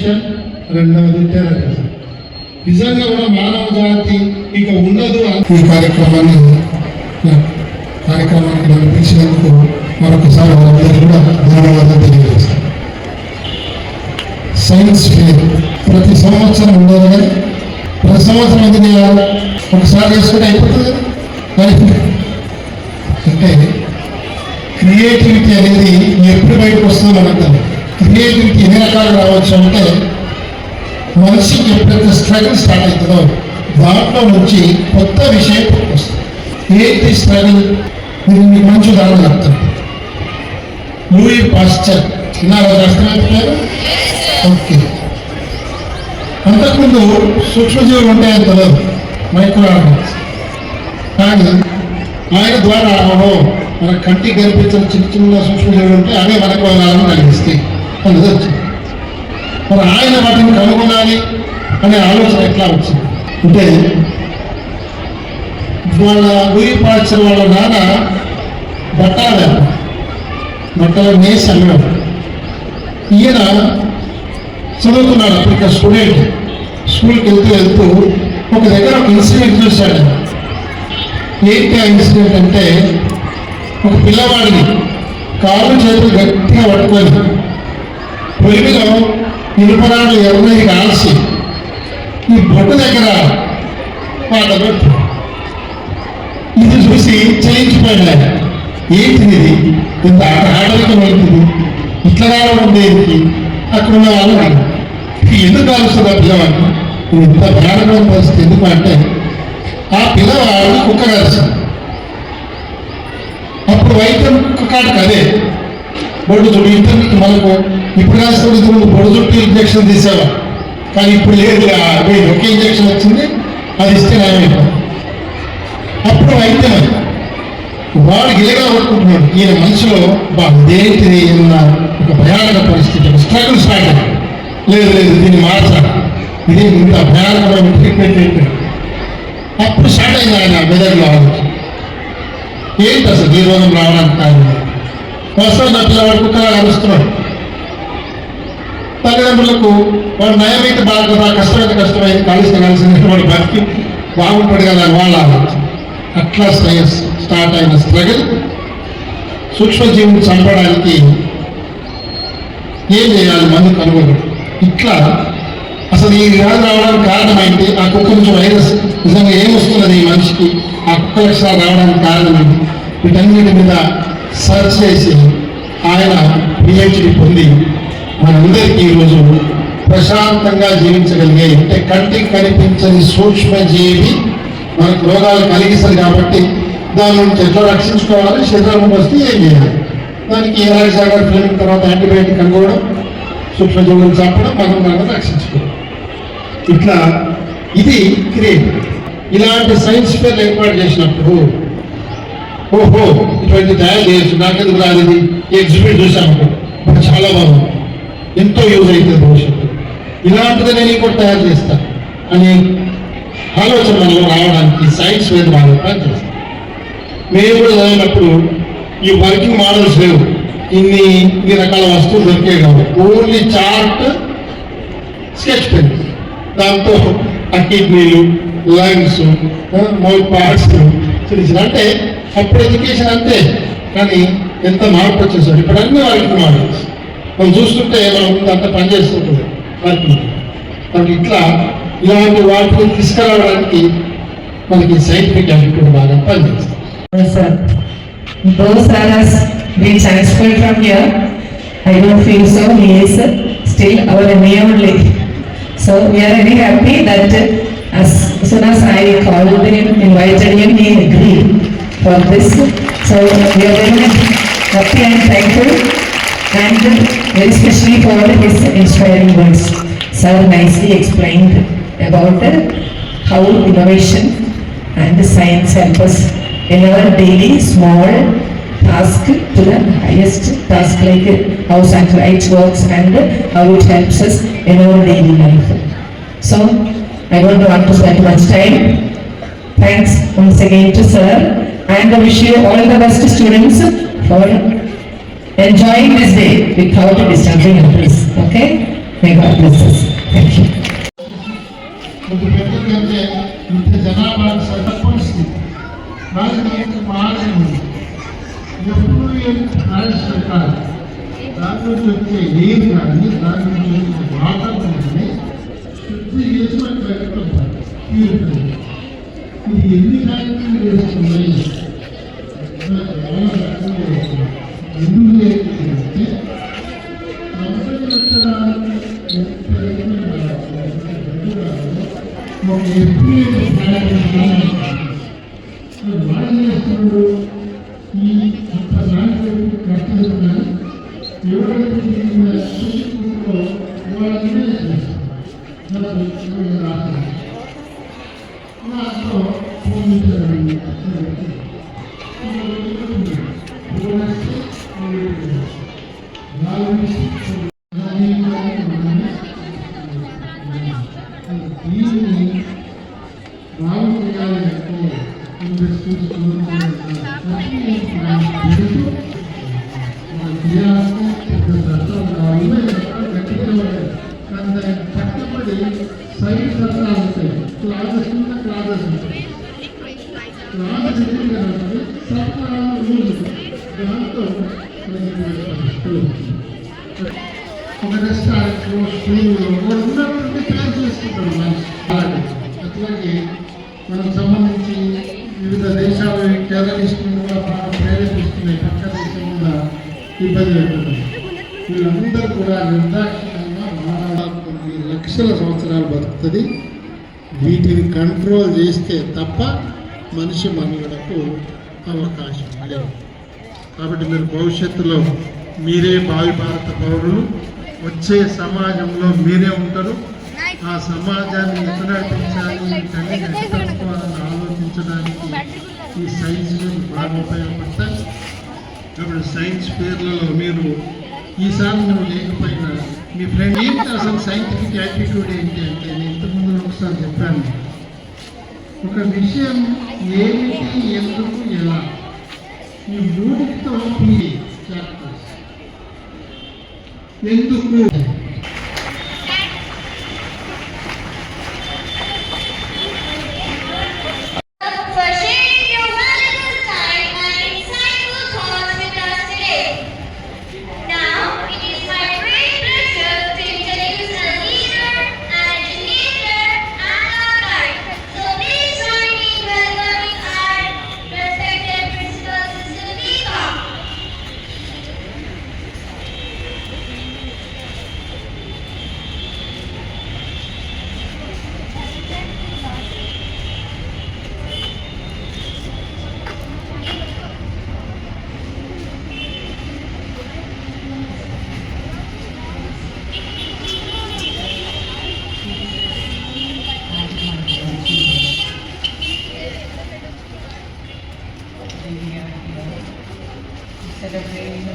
Education, రెండవది terrorism. నిజంగా కూడా మానవ జాతి ఇక ఉండదు. ఈ కార్యక్రమానికి నడిపించినందుకు మరొకసారి వాళ్ళందరూ కూడా ధన్యవాదాలు తెలియజేస్తాను. సైన్స్ ఫేర్ ప్రతి సంవత్సరం ఉండదు కానీ ప్రతి సంవత్సరం ఎందుకు ఒకసారి చేసుకుంటే అయిపోతుంది కదా. అంటే క్రియేటివిటీ అనేది ఎప్పుడు బయటకు వస్తుందో మనకు క్రియేటివిటీ ఎన్ని రకాలు రావచ్చు అంటే మనిషికి ఎప్పుడైతే స్ట్రగుల్ స్టార్ట్ అవుతుందో దాంట్లో నుంచి కొత్త విషయం వస్తుంది. ఏంటి స్ట్రగుల్? మీరు మీకు మంచి ఉదాహరణ చెప్తాను. లూయి పాస్చర్ విన్నారా? అర్థమవుతున్నారు? ఓకే. అంతకుముందు సూక్ష్మజీవులు ఉంటాయని తెలియదు, మైక్రో ఆర్గానిజమ్స్. కానీ ఆయన ద్వారా మన కంటికి కనిపించిన చిన్న చిన్న సూక్ష్మజీవులు ఉంటే అవే మనకు ఆనందం కలిగిస్తాయి అనేది వచ్చింది. మరి ఆయన వాటిని కనుగొనాలి అనే ఆలోచన ఎట్లా వచ్చింది అంటే వాళ్ళ లూయి పాస్చర్ వాళ్ళ నాన్న బట్టల నేసి అమ్మేవాడు. ఈయన చదువుతున్నాడు అప్పుడు, ఇక్కడ స్టూడెంట్. స్కూల్కి వెళ్తూ ఒక దగ్గర ఒక ఇన్సిడెంట్ చూశాడు. ఏంటి ఆ ఇన్సిడెంట్ అంటే ఒక పిల్లవాడిని కాళ్ళు చేతులు గట్టిగా పట్టుకొని పొలిమిలో ఇనుపరాళ్ళు ఎవరిని కాల్చి ఈ బొట్టు దగ్గర పాటబెట్టు. ఇది చూసి చేయించిపోయాడు ఆయన. ఏంటిది ఇది? ఇంత ఆటవికం ఏంటిది? ఇట్లా రావడం ఉండేది. అక్కడ ఉన్న వాళ్ళు ఎందుకు కాలుస్తుంది ఆ పిల్లవాడిని? ఇంత భయానకమైన పరిస్థితి ఎందుకు అంటే ఆ పిల్లవాడు కుక్క కలిసింది. అప్పుడు వైద్యం కుక్క కాటుకు అదే బొడ్డు చుట్టూ ఇంటర్కి మనకు ఇప్పుడు కాస్తుంది బొడ్డు చుట్టూ ఇంజక్షన్ తీసేవా, కానీ ఇప్పుడు లేదు. ఒకే ఇంజక్షన్ వచ్చింది, అది ఇస్తే నయమైపోయింది. అప్పుడు వైద్యం వాడు గిలగా కొట్టుకుంటున్నాడు. ఈయన మనసులో ఇదేంటిది అన్న ఒక భయానక పరిస్థితి, స్ట్రగుల్ స్టార్ట్ అయింది. లేదు దీన్ని మార్చాలి, ఇది ఇంత భయానకమైన ట్రీట్మెంట్ ఏంటి. అప్పుడు స్టార్ట్ అయింది ఆయన మెదడులో ఆలోచన. ఏంటి అసలు ఈ రోగం రావడానికి కారణం? వాస్తవం నా పిల్లవాడు కుక్కలా కలుస్తున్నాడు. తల్లిదండ్రులకు వాడు నయమైతే బాగా కష్టమైతే కష్టమైంది, కలిసి వాడు బతికి బాగుంటాడు కదా అని వాళ్ళ ఆలోచన. అట్లా స్టార్ట్ అయిన స్ట్రగుల్ సూక్ష్మజీవుని చంపడానికి ఏం చేయాలి మందు కనుగొనడం. ఇట్లా అసలు ఈ వ్యాధి రావడానికి కారణమైంది ఆ కుక్క నుంచి వైరస్ నిజంగా ఏమొస్తున్నది ఈ మనిషికి, ఆ కుక్క లక్షణాలు రావడానికి కారణమైంది. వీటన్నిటి మీద సర్చ్ చేసి ఆయన పిహెచ్డి పొంది మనందరికీ ఈరోజు ప్రశాంతంగా జీవించగలిగే, అంటే కంటికి కనిపించని సూక్ష్మజీవి మనకు రోగాలు కలిగిస్తుంది కాబట్టి దాని నుంచి ఎట్లా రక్షించుకోవాలి, శరీరం వస్తే ఏం చేయాలి, దానికి ఏలాగ ట్రైనింగ్ తర్వాత యాంటీబయాటిక్ అనుకోవడం, సూక్ష్మజీవులను చంపడం, మనం రక్షించుకోవడం. ఇట్లా ఇది క్రియేట్. ఇలాంటి సైన్స్ ఫేర్లు ఏర్పాటు చేసినప్పుడు ఓహో ఇటువంటి తయారు చేయొచ్చు, నాకెందుకు రాలేదు, ఎగ్జిబిట్ చూసాము ఇప్పుడు చాలా బాగుంది, ఎంతో యూజ్ అవుతుంది భవిష్యత్తు, ఇలాంటిది నేను ఇంకోటి తయారు చేస్తాను అని ఆలోచన మనలో రావడానికి సైన్స్ ఫేర్ బాగా పనిచేస్తాం. మేము కూడా చదివినప్పుడు ఈ వర్కింగ్ మోడల్స్ లేవు, ఇన్ని రకాల వస్తువులు దొరికే కాదు. ఓన్లీ చార్ట్, స్కెచ్ పెన్, దాంతో ఆ కిడ్నీలు, లంగ్స్, మౌత్ పార్ట్స్ తెలిసిన. అంటే అప్పుడు ఎడ్యుకేషన్ అంతే, కానీ ఎంత మార్పు వచ్చేసాడు. ఇప్పుడు అన్ని వర్కింగ్ మోడల్స్ మనం చూస్తుంటే మనం అంత పనిచేస్తుంటుంది వర్కింగ్. కాబట్టి ఇట్లా ఇలాంటి వాటిని తీసుకురావడానికి మనకి సైంటిఫిక్ యాటిట్యూడ్ బాగా పనిచేస్తుంది. Though sir has been transferred from here, I don't feel so. He is still our MA only. So we are very happy that as soon as I called him, invited him, he agreed for this. So we are very happy and thankful, and very especially for his inspiring words. Sir nicely explained about how innovation and science help us in our daily small task to the highest task, like how satellite works and how it helps us in our daily life. So I don't want to spend much time. Thanks once again to sir, and I wish you all the best students for enjoying this day without disturbing others. Okay? May God bless us. Thank you. కొంచెం పెద్దదంటే ఇంత జనాభా పరిస్థితి రాజకీయ మార్గం ఉంది. ఎప్పుడు రాజకీయ కాదు దాని నుంచి వచ్చే నీరు కానీ దాని నుంచి వచ్చే వాటర్ కానీ శుద్ధి చేసినట్టు పెట్టుకుంటారు. ఇది ఎన్ని కార్యక్రమాలు చేస్తున్నాయి ఎందుకు చేస్తుందంటే ఒక ఎప్పుడు చేస్తున్నాడు ఈ దాంట్లో కట్టేస్తున్నారు ఎవరైతే వాళ్ళనే కష్టపడి సైడ్ సత్తా ఉంటాయి. క్లాసెస్ ఉన్న క్లాసెస్ ఉంటాయి. క్లాసెస్ ఎందుకు సత్తా దాంతో ఒక రెస్టారెంట్లో స్కూల్లో ఉన్నటువంటి పేరు చేసుకుంటారు మనిషి. అట్లాగే మనకు సంబంధించి వివిధ దేశాలు టెర్రరిస్టులు కూడా బాగా ప్రేరేపిస్తున్నాయి. పక్క దేశం కూడా ఇబ్బంది పెడుతున్నాయి. వీళ్ళందరూ కూడా నిర్దాక్షిణంగా కొన్ని లక్షల సంవత్సరాలు బతుకుతుంది. వీటిని కంట్రోల్ చేస్తే తప్ప మనిషి మనుగడకు అవకాశం లేదు. కాబట్టి మీరు భవిష్యత్తులో మీరే భావి భారత పౌరులు, వచ్చే సమాజంలో మీరే ఉంటారు. ఆ సమాజాన్ని ఎట్లా నడిపించాలి తత్వాలను ఆలోచించడానికి ఈ సైన్స్లు బాగా ఉపయోగపడతాయి. కాబట్టి సైన్స్ పేర్లలో మీరు ఈసారి నువ్వు లేకపోయినా మీ ఫ్రెండ్ ఏంటి అసలు సైంటిఫిక్ యాటిట్యూడ్ ఏంటి అంటే నేను ఇంతకుముందు ఒకసారి చెప్పాను. ఒక విషయం ఏమిటి, ఎందుకు, ఎలా, ఈ మూడితో ఎందుకు celebrating